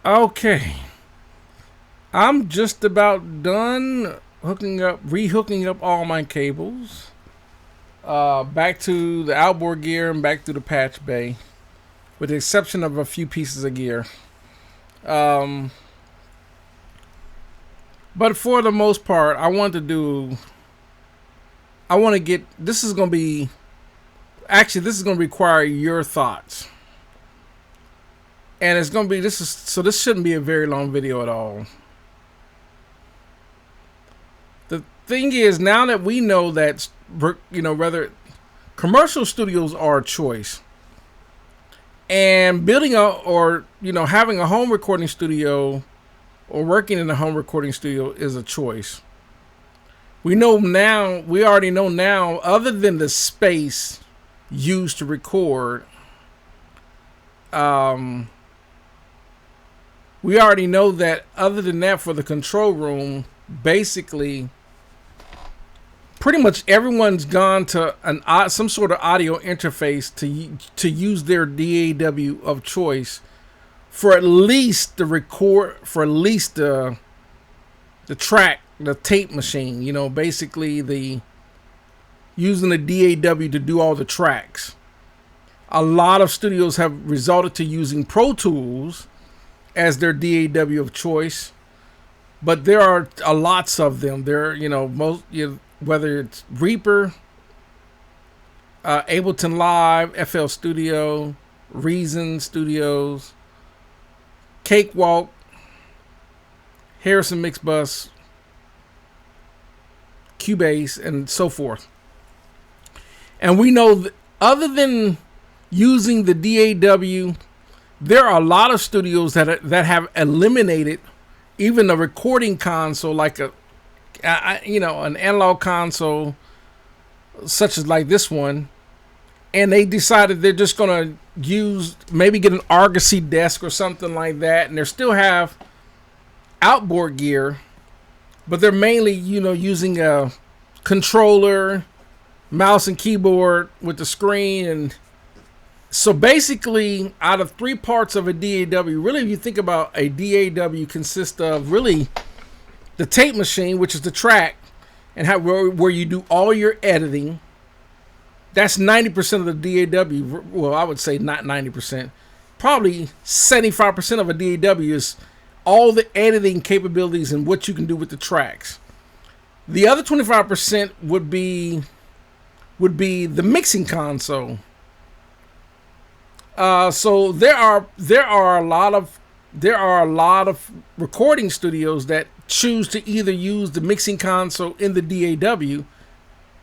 Okay, I'm just about done rehooking up all my cables. Back to the outboard gear and back to the patch bay, with the exception of a few pieces of gear. Um, but for the most part, I want to get. This is going to be. Actually, this is going to require your thoughts. And it's going to be. This shouldn't be a very long video at all. The thing is, now that we know that, whether commercial studios are a choice, and building having a home recording studio or working in a home recording studio is a choice. We already know now, other than the space used to record, we already know that other than that, for the control room, basically pretty much everyone's gone to some sort of audio interface to use their DAW of choice for at least the track, the tape machine. Basically using the DAW to do all the tracks. A lot of studios have resorted to using Pro Tools as their DAW of choice, but there are lots of them. Whether it's Reaper, Ableton Live, FL Studio, Reason Studios, Cakewalk, Harrison Mixbus, Cubase, and so forth. And we know that other than using the DAW, there are a lot of studios that have eliminated even a recording console, like an analog console, such as like this one, and they decided they're just gonna maybe get an Argosy desk or something like that, and they still have outboard gear, but they're mainly using a controller, mouse and keyboard with the screen. And so basically, out of three parts of a DAW, really, if you think about a DAW, consists of really the tape machine, which is the track, and where you do all your editing. That's 90% of the DAW. Well, I would say not 90%. Probably 75% of a DAW is all the editing capabilities and what you can do with the tracks. The other 25% would be the mixing console. So there are a lot of recording studios that choose to either use the mixing console in the DAW,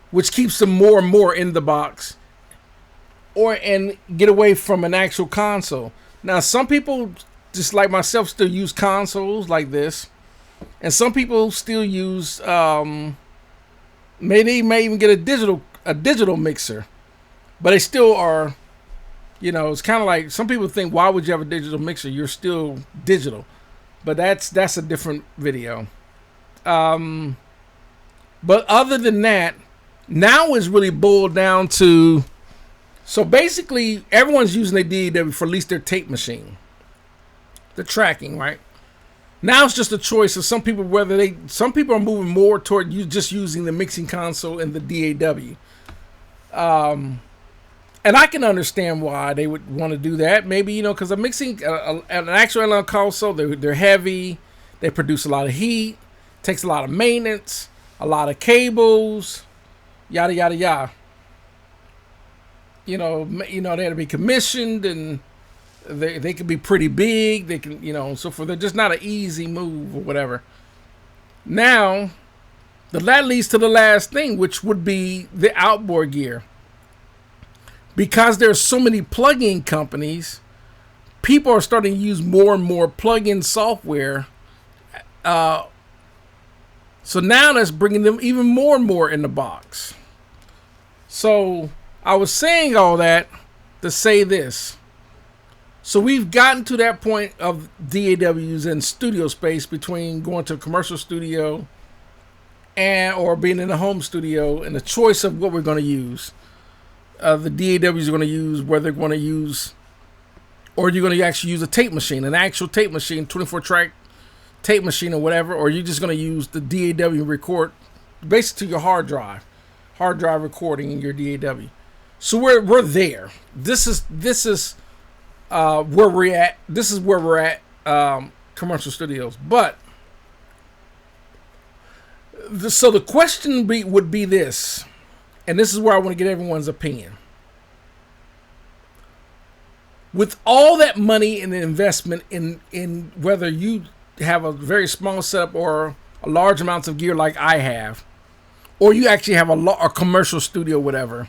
which keeps them more and more in the box, and get away from an actual console. Now, some people, just like myself, still use consoles like this, and some people still use they may even get a digital mixer, but they still are. It's kind of like, some people think, why would you have a digital mixer? You're still digital. But that's a different video. But other than that, now it's really boiled down to, so basically everyone's using their DAW for at least their tape machine, the tracking, right? Now it's just a choice of some people, some people are moving more toward just using the mixing console and the DAW. And I can understand why they would want to do that. Maybe, because a mixing, an actual analog console, they're heavy, they produce a lot of heat, takes a lot of maintenance, a lot of cables, yada yada yada. They had to be commissioned, and they can be pretty big. They can, so forth. They're just not an easy move or whatever. Now, that leads to the last thing, which would be the outboard gear. Because there's so many plug-in companies, people are starting to use more and more plug-in software. So now that's bringing them even more and more in the box. So I was saying all that to say this. So we've gotten to that point of DAWs and studio space, between going to a commercial studio or being in a home studio, and the choice of what we're going to use. The DAWs are going to use, whether they're going to use or you're going to actually use a tape machine, an actual tape machine, 24 track tape machine or whatever, or you're just going to use the DAW record basically your hard drive recording in your DAW. So we're there. This is where we're at. This is where we're at. Commercial studios, but so the question would be this, and this is where I want to get everyone's opinion. With all that money and investment in whether you have a very small setup or a large amounts of gear like I have, or you actually have a commercial studio, whatever,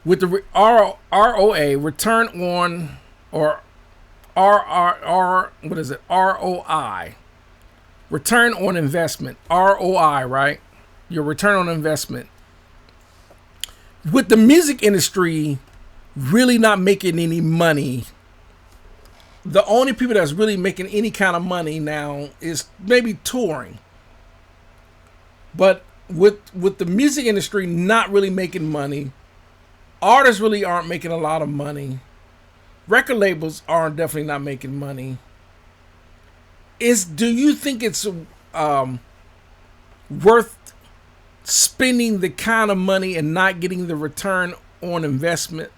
with the ROA, return on, or what is it? ROI, return on investment. ROI, right? Your return on investment. With the music industry really not making any money, the only people that's really making any kind of money now is maybe touring. But with the music industry not really making money, artists really aren't making a lot of money. Record labels are definitely not making money. Do you think it's worth spending the kind of money and not getting the return on investment?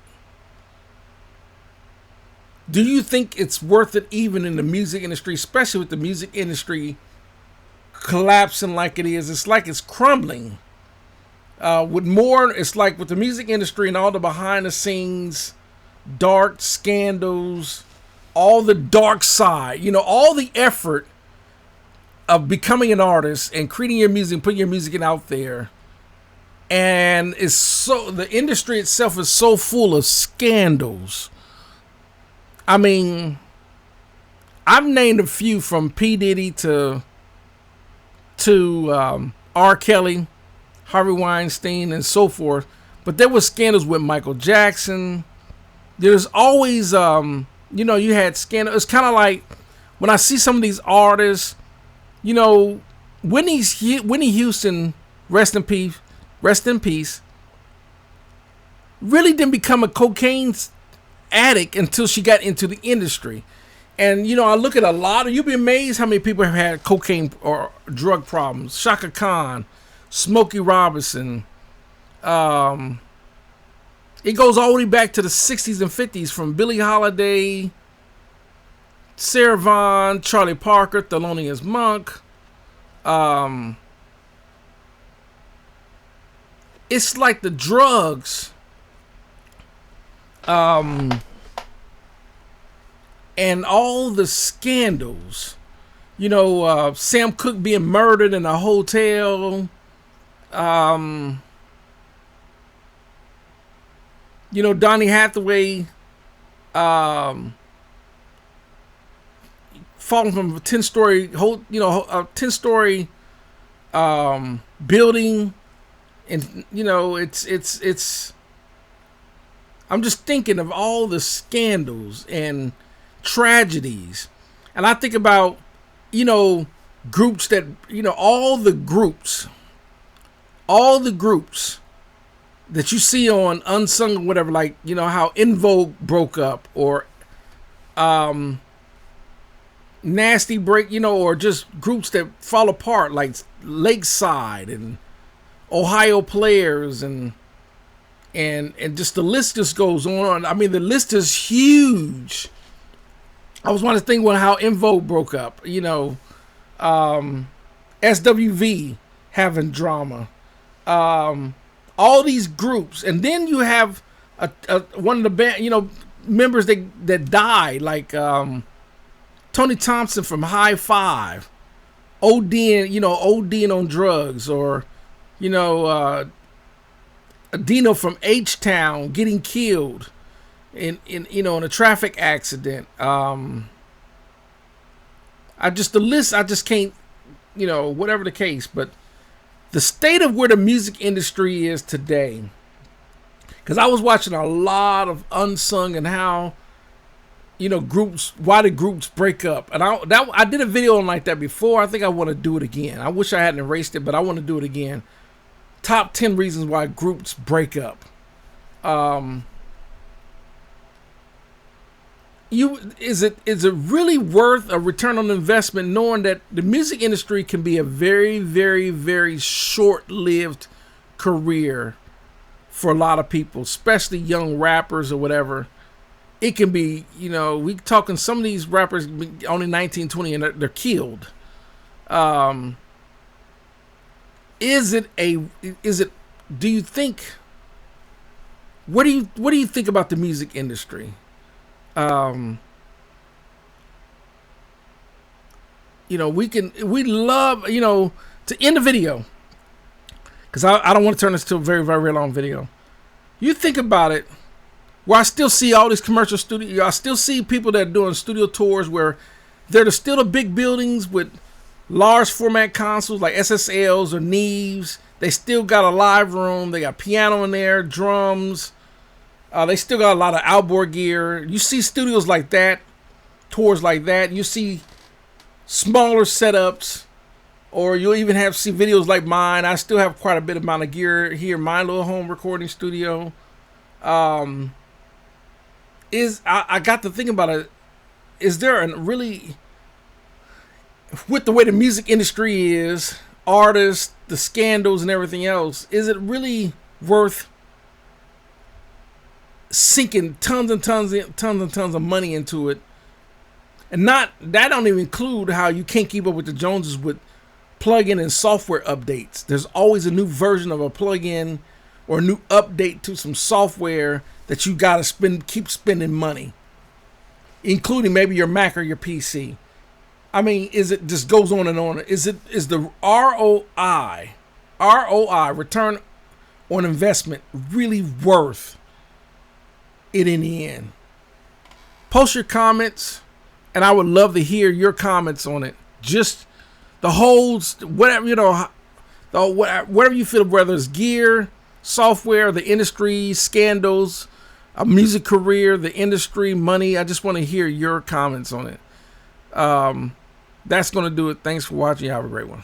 Do you think it's worth it even in the music industry, especially with the music industry collapsing like it is? It's like it's crumbling. It's like with the music industry and all the behind the scenes dark scandals, all the dark side, all the effort of becoming an artist and creating your music, putting your music out there. And the industry itself is so full of scandals. I mean, I've named a few from P. Diddy to R. Kelly, Harvey Weinstein, and so forth. But there were scandals with Michael Jackson. There's always, you had scandals. It's kind of like when I see some of these artists, Whitney Houston, rest in peace, really didn't become a cocaine addict until she got into the industry. And, I look at you'll be amazed how many people have had cocaine or drug problems. Shaka Khan, Smokey Robinson, it goes all the way back to the 60s and 50s, from Billie Holiday, Sarah Vaughan, Charlie Parker, Thelonious Monk. It's like the drugs and all the scandals. Sam Cooke being murdered in a hotel. Donny Hathaway falling from a 10-story building, and it's I'm just thinking of all the scandals and tragedies, and I think about groups that all the groups that you see on Unsung or whatever, like, how En Vogue broke up, or Nasty Break, or just groups that fall apart, like Lakeside and Ohio Players, and just the list just goes on. I mean, the list is huge. I was wanting to think about how En Vogue broke up, SWV having drama, all these groups, and then you have one of the band, members that died, like Tony Thompson from High Five, ODing on drugs, or Dino from H-Town getting killed in a traffic accident. The list, I just can't, whatever the case, but the state of where the music industry is today, because I was watching a lot of Unsung and how, groups, why the groups break up. And I did a video on like that before. I think I want to do it again. I wish I hadn't erased it, but I want to do it again. Top 10 reasons why groups break up. is it really worth a return on investment, knowing that the music industry can be a very, very, very short-lived career for a lot of people, especially young rappers or whatever. It can be, we talking some of these rappers only 19, 20 and they're killed. Do you think, what do you think about the music industry? We love, to end the video, because I don't want to turn this to a very, very long video. You think about it, where I still see all these commercial studios, I still see people that are doing studio tours where they're still the big buildings with large format consoles like SSLs or Neves. They still got a live room. They got piano in there, drums. They still got a lot of outboard gear. You see studios like that, tours like that. You see smaller setups, or you'll even see videos like mine. I still have quite a bit amount of gear here in my little home recording studio. I got to think about it. Is there really, with the way the music industry is, artists, the scandals and everything else, is it really worth sinking tons and tons of money into it? And that don't even include how you can't keep up with the Joneses with plug-in and software updates. There's always a new version of a plug-in or a new update to some software that you gotta keep spending money, including maybe your Mac or your PC. I mean, it just goes on and on. Is the ROI, return on investment, really worth it in the end? Post your comments, and I would love to hear your comments on it. Just the holds, whatever, whatever you feel, whether it's gear, software, the industry, scandals, a music career, the industry, money. I just want to hear your comments on it. That's going to do it. Thanks for watching. Have a great one.